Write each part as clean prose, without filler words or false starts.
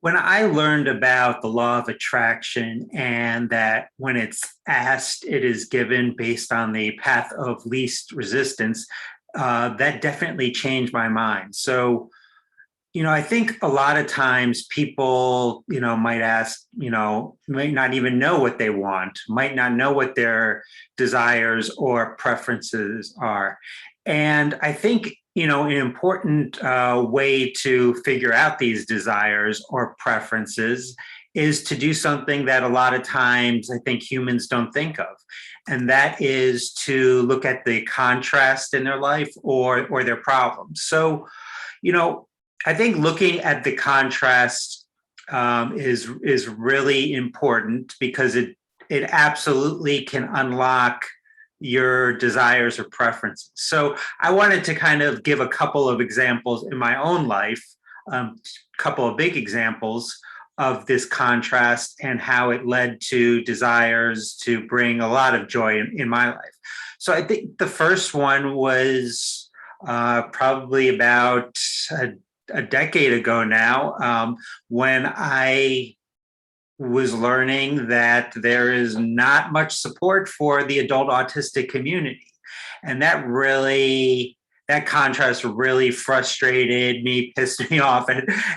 When I learned about the law of attraction and that when it's asked, it is given based on the path of least resistance, that definitely changed my mind. So, I think a lot of times people, might ask, might not even know what they want, might not know what their desires or preferences are. And I think, an important way to figure out these desires or preferences is to do something that a lot of times I think humans don't think of. And that is to look at the contrast in their life or their problems. So, you know, I think looking at the contrast is really important because it absolutely can unlock your desires or preferences. So I wanted to kind of give a couple of examples in my own life, a couple of big examples of this contrast and how it led to desires to bring a lot of joy in my life. So I think the first one was probably about a decade ago now, when I was learning that there is not much support for the adult autistic community. And that contrast really frustrated me, pissed me off,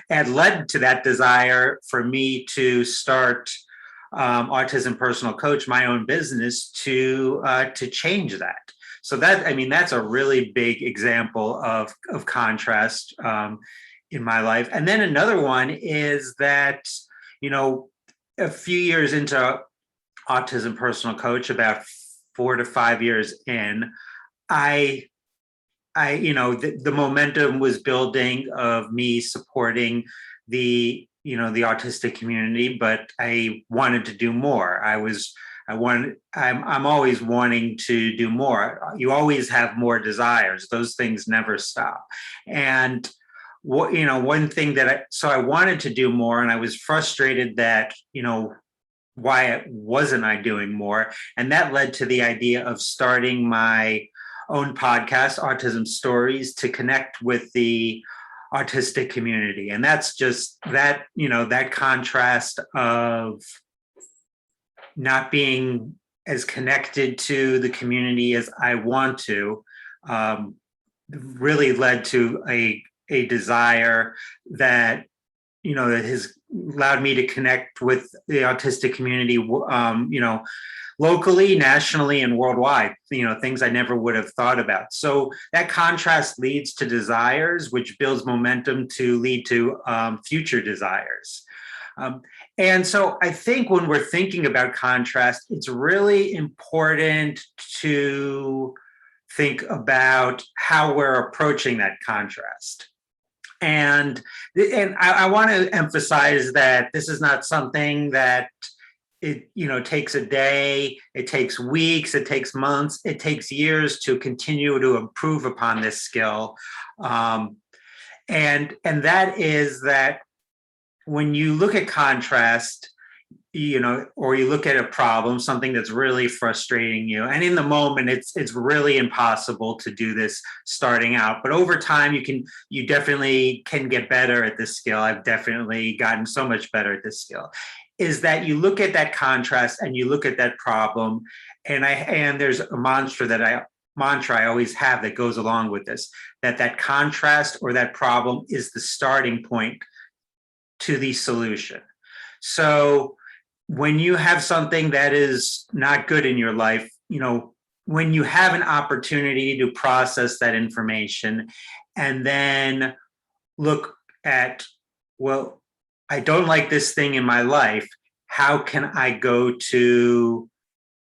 and led to that desire for me to start Autism Personal Coach, my own business, to change that. So that's a really big example of contrast in my life. And then another one is that, a few years into Autism Personal Coach, about 4 to 5 years in, I, the momentum was building of me supporting the autistic community, but I wanted to do more. I'm always wanting to do more. You always have more desires. Those things never stop. And one thing I wanted to do more, and I was frustrated that, why wasn't I doing more? And that led to the idea of starting my own podcast, Autism Stories, to connect with the autistic community. And that's just that contrast of not being as connected to the community as I want to, really led to a desire that that has allowed me to connect with the autistic community, locally, nationally, and worldwide. Things I never would have thought about. So that contrast leads to desires, which builds momentum to lead to future desires. And so I think when we're thinking about contrast, it's really important to think about how we're approaching that contrast. And I want to emphasize that this is not something that it takes a day, it takes weeks, it takes months, it takes years to continue to improve upon this skill. And that is that when you look at contrast, or you look at a problem, something that's really frustrating you, and in the moment, it's really impossible to do this starting out. But over time, you definitely can get better at this skill. I've definitely gotten so much better at this skill. Is that you look at that contrast and you look at that problem, and there's a mantra I always have that goes along with this, that contrast or that problem is the starting point to the solution. So when you have something that is not good in your life, when you have an opportunity to process that information and then look at, well, I don't like this thing in my life. How can I go to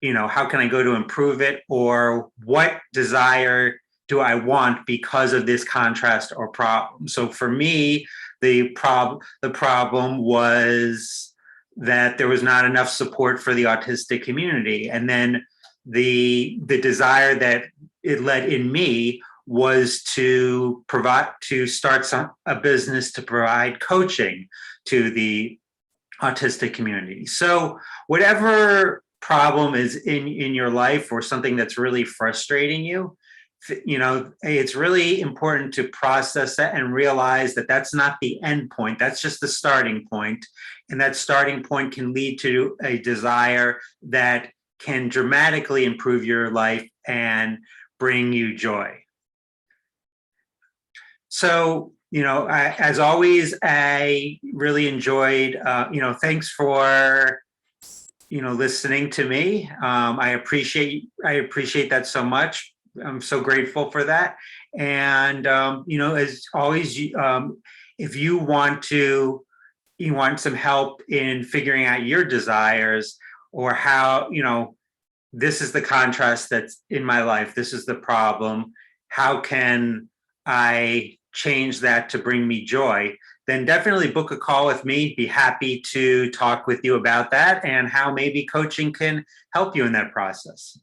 improve it? Or what desire do I want because of this contrast or problem? So for me, the problem was that there was not enough support for the autistic community. And then the desire that it led in me was to start a business to provide coaching to the autistic community. So whatever problem is in your life or something that's really frustrating you, it's really important to process that and realize that that's not the end point. That's just the starting point. And that starting point can lead to a desire that can dramatically improve your life and bring you joy. So, as always, I really enjoyed, thanks for, listening to me. I appreciate that so much. I'm so grateful for that. And, as always, if you want some help in figuring out your desires or how, this is the contrast that's in my life. This is the problem. How can I change that to bring me joy? Then definitely book a call with me. Be happy to talk with you about that and how maybe coaching can help you in that process.